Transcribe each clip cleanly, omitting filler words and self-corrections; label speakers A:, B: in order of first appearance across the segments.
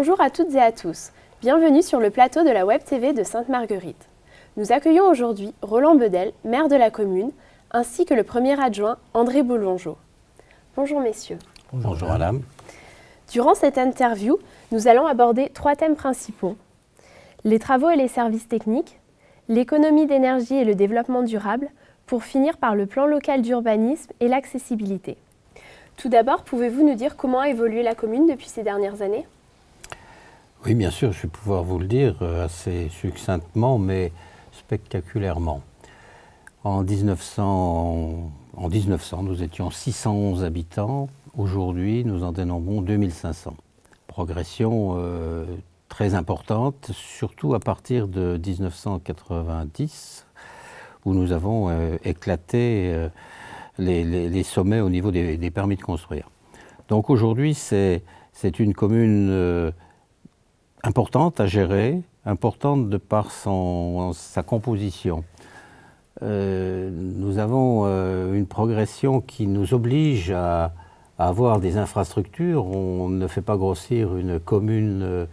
A: Bonjour à toutes et à tous, bienvenue sur le plateau de la Web TV de Sainte-Marguerite. Nous accueillons aujourd'hui Roland Bedel, maire de la commune, ainsi que le premier adjoint André Boulongeau. Bonjour messieurs.
B: Bonjour madame.
A: Durant cette interview, nous allons aborder 3 thèmes principaux. Les travaux et les services techniques, l'économie d'énergie et le développement durable, pour finir par le plan local d'urbanisme et l'accessibilité. Tout d'abord, pouvez-vous nous dire comment a évolué la commune depuis ces dernières années ?
B: Oui, bien sûr, je vais pouvoir vous le dire assez succinctement, mais spectaculairement. En 1900, nous étions 611 habitants. Aujourd'hui, nous en dénombrons 2500. Progression très importante, surtout à partir de 1990, où nous avons éclaté les sommets au niveau des permis de construire. Donc aujourd'hui, c'est une commune importante à gérer, importante de par sa composition. Nous avons une progression qui nous oblige à avoir des infrastructures. On ne fait pas grossir une commune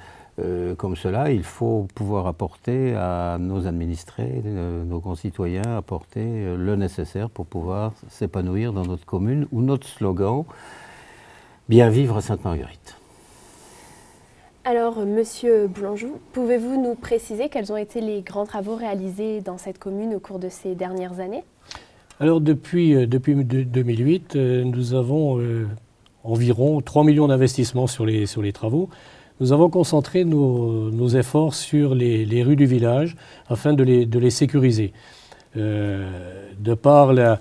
B: comme cela. Il faut pouvoir apporter à nos administrés, nos concitoyens, apporter le nécessaire pour pouvoir s'épanouir dans notre commune, où notre slogan « Bien vivre à Sainte-Marguerite ».
A: Alors, Monsieur Boulongeau, pouvez-vous nous préciser quels ont été les grands travaux réalisés dans cette commune au cours de ces dernières années ?
C: Alors, depuis 2008, nous avons environ 3 millions d'investissements sur les travaux. Nous avons concentré nos efforts sur les rues du village afin de les sécuriser. De par la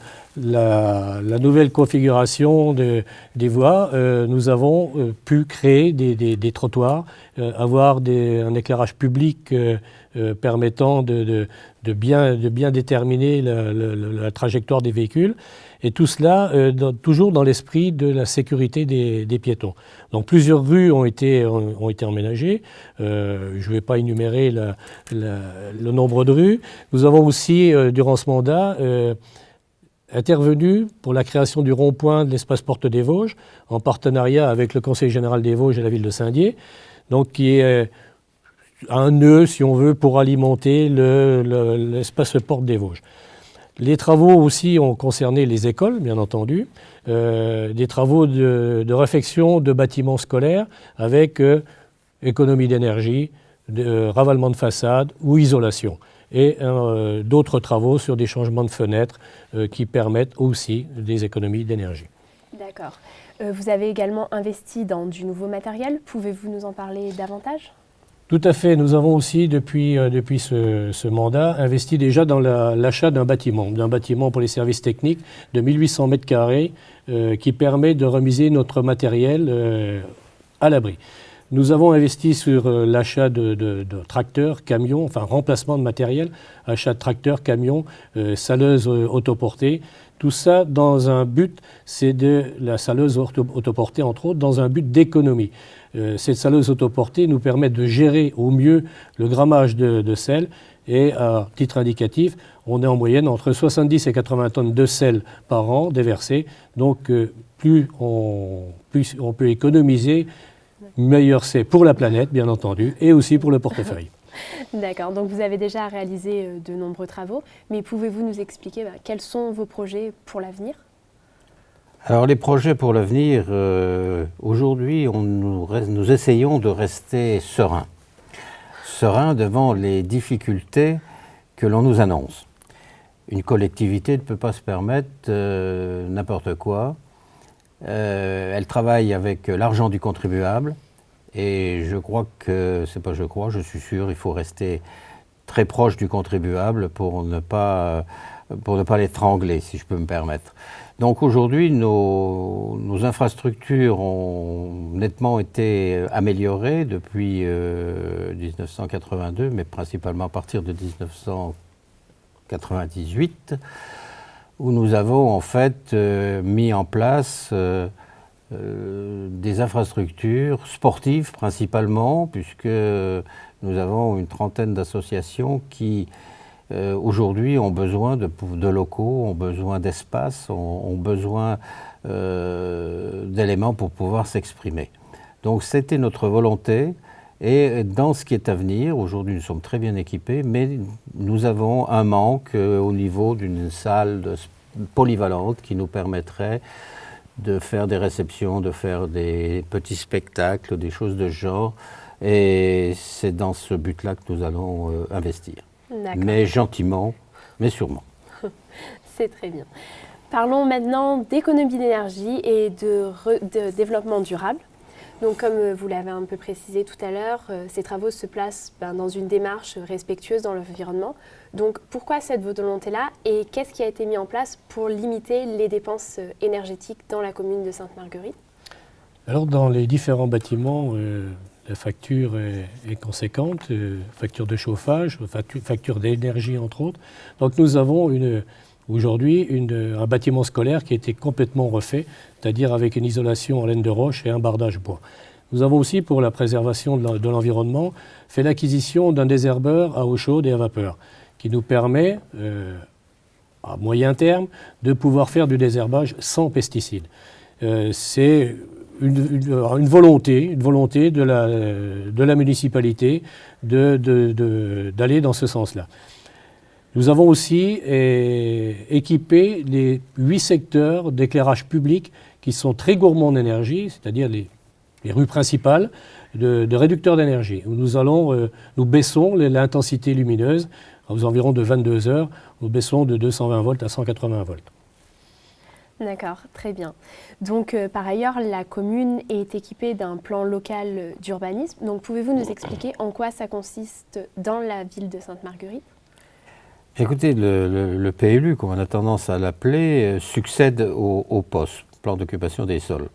C: nouvelle configuration des voies, nous avons pu créer des trottoirs, avoir un éclairage public permettant de bien déterminer la trajectoire des véhicules. Et tout cela toujours dans l'esprit de la sécurité des piétons. Donc plusieurs rues ont été emménagées. Je ne vais pas énumérer le nombre de rues. Nous avons aussi, durant ce mandat, intervenu pour la création du rond-point de l'espace Porte des Vosges, en partenariat avec le Conseil général des Vosges et la ville de Saint-Dié, donc qui est un nœud, si on veut, pour alimenter l'espace Porte des Vosges. Les travaux aussi ont concerné les écoles, bien entendu, des travaux de réfection de bâtiments scolaires avec économie d'énergie, ravalement de façade ou isolation. Et d'autres travaux sur des changements de fenêtres qui permettent aussi des économies d'énergie.
A: D'accord. Vous avez également investi dans du nouveau matériel. Pouvez-vous nous en parler davantage ?
C: Tout à fait. Nous avons aussi, depuis ce mandat, investi déjà dans l'achat d'un bâtiment pour les services techniques de 1800 mètres carrés qui permet de remiser notre matériel à l'abri. Nous avons investi sur l'achat de tracteurs, camions, enfin remplacement de matériel, achat de tracteurs, camions, saleuses autoportées. Tout ça dans un but, c'est de la saleuse autoportée entre autres, dans un but d'économie. Cette saleuse autoportée nous permet de gérer au mieux le grammage de sel et à titre indicatif, on est en moyenne entre 70 et 80 tonnes de sel par an déversées. Donc plus on peut économiser, meilleur c'est pour la planète bien entendu et aussi pour le portefeuille.
A: D'accord, donc vous avez déjà réalisé de nombreux travaux, mais pouvez-vous nous expliquer quels sont vos projets pour l'avenir ?
B: Alors les projets pour l'avenir, aujourd'hui nous essayons de rester sereins devant les difficultés que l'on nous annonce. Une collectivité ne peut pas se permettre n'importe quoi. Elle travaille avec l'argent du contribuable et je suis sûr, il faut rester très proche du contribuable pour ne pas l'étrangler, si je peux me permettre. Donc aujourd'hui, nos infrastructures ont nettement été améliorées depuis 1982, mais principalement à partir de 1998, où nous avons en fait mis en place des infrastructures sportives principalement, puisque nous avons une trentaine d'associations qui aujourd'hui ont besoin de locaux, ont besoin d'espace, ont besoin d'éléments pour pouvoir s'exprimer. Donc c'était notre volonté Et dans ce qui est à venir, aujourd'hui nous sommes très bien équipés, mais nous avons un manque au niveau d'une salle polyvalente qui nous permettrait de faire des réceptions, de faire des petits spectacles, des choses de ce genre. Et c'est dans ce but-là que nous allons investir. Mais gentiment, mais sûrement.
A: C'est très bien. Parlons maintenant d'économie d'énergie et de développement durable. Donc, comme vous l'avez un peu précisé tout à l'heure, ces travaux se placent dans une démarche respectueuse dans l'environnement. Donc, pourquoi cette volonté-là et qu'est-ce qui a été mis en place pour limiter les dépenses énergétiques dans la commune de Sainte-Marguerite?
C: Alors, dans les différents bâtiments, la facture est conséquente, facture de chauffage, facture d'énergie entre autres. Donc, nous avons aujourd'hui un bâtiment scolaire qui a été complètement refait, c'est-à-dire avec une isolation en laine de roche et un bardage bois. Nous avons aussi, pour la préservation de l'environnement, fait l'acquisition d'un désherbeur à eau chaude et à vapeur, qui nous permet, à moyen terme, de pouvoir faire du désherbage sans pesticides. C'est une volonté de la municipalité d'aller dans ce sens-là. Nous avons aussi équipé les 8 secteurs d'éclairage public qui sont très gourmands en énergie, c'est-à-dire les rues principales de réducteurs d'énergie. Nous baissons l'intensité lumineuse aux environs de 22 heures. Nous baissons de 220 volts à 180 volts.
A: D'accord, très bien. Donc, par ailleurs, la commune est équipée d'un plan local d'urbanisme. Donc, pouvez-vous nous expliquer en quoi ça consiste dans la ville de Sainte-Marguerite?
B: Écoutez, le PLU, comme on a tendance à l'appeler, succède au POS, plan d'occupation des sols.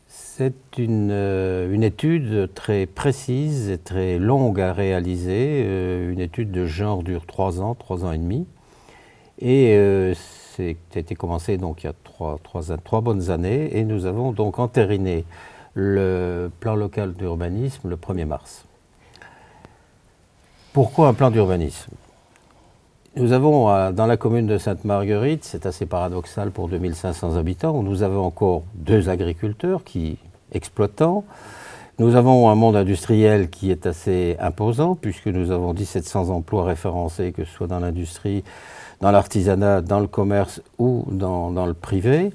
B: C'est une étude très précise et très longue à réaliser. Une étude de genre dure 3 ans et demi. Et ça a été commencé donc il y a 3 bonnes années. Et nous avons donc entériné le plan local d'urbanisme le 1er mars. Pourquoi un plan d'urbanisme? Nous avons dans la commune de Sainte-Marguerite, c'est assez paradoxal pour 2500 habitants, où nous avons encore 2 agriculteurs exploitants. Nous avons un monde industriel qui est assez imposant, puisque nous avons 1700 emplois référencés, que ce soit dans l'industrie, dans l'artisanat, dans le commerce ou dans le privé.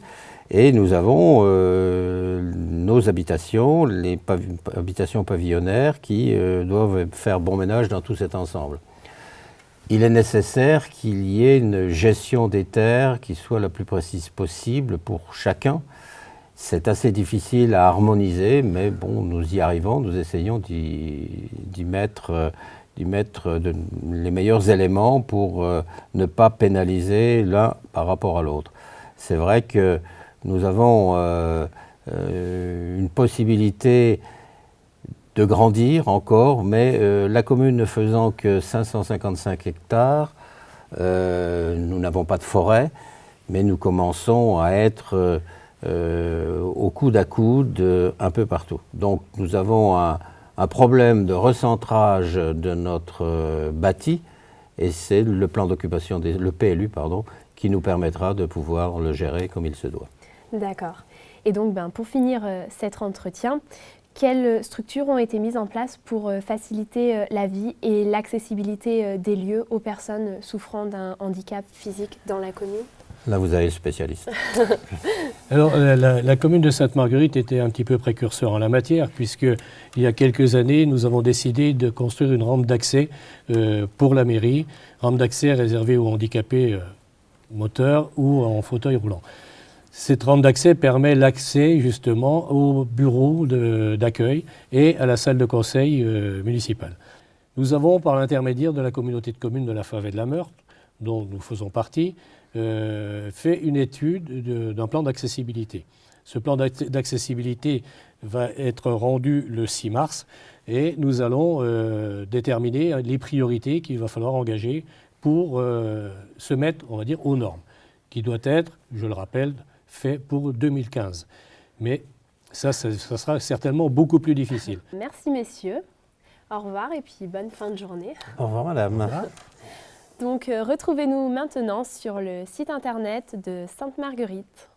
B: Et nous avons nos habitations, les habitations pavillonnaires qui doivent faire bon ménage dans tout cet ensemble. Il est nécessaire qu'il y ait une gestion des terres qui soit la plus précise possible pour chacun. C'est assez difficile à harmoniser, mais bon, nous y arrivons, nous essayons d'y mettre les meilleurs éléments pour ne pas pénaliser l'un par rapport à l'autre. C'est vrai que nous avons une possibilité de grandir encore, mais la commune ne faisant que 555 hectares, nous n'avons pas de forêt, mais nous commençons à être au coude à coude un peu partout. Donc nous avons un problème de recentrage de notre bâti, et c'est le plan d'occupation, le PLU, pardon, qui nous permettra de pouvoir le gérer comme il se doit.
A: D'accord. Et donc, pour finir cet entretien, quelles structures ont été mises en place pour faciliter la vie et l'accessibilité des lieux aux personnes souffrant d'un handicap physique dans la commune?
B: Là, vous avez le spécialiste.
C: Alors, la commune de Sainte-Marguerite était un petit peu précurseur en la matière, puisque il y a quelques années, nous avons décidé de construire une rampe d'accès pour la mairie, rampe d'accès réservée aux handicapés moteurs ou en fauteuil roulant. Cette rampe d'accès permet l'accès justement au bureau d'accueil et à la salle de conseil municipale. Nous avons, par l'intermédiaire de la communauté de communes de la Fave et de la Meurthe, dont nous faisons partie, fait une étude d'un plan d'accessibilité. Ce plan d'accessibilité va être rendu le 6 mars et nous allons déterminer les priorités qu'il va falloir engager pour se mettre, on va dire, aux normes, qui doit être, je le rappelle, fait pour 2015. Mais ça sera certainement beaucoup plus difficile.
A: Merci messieurs. Au revoir et puis bonne fin de journée.
B: Au revoir madame. Voilà.
A: Donc retrouvez-nous maintenant sur le site internet de Sainte-Marguerite.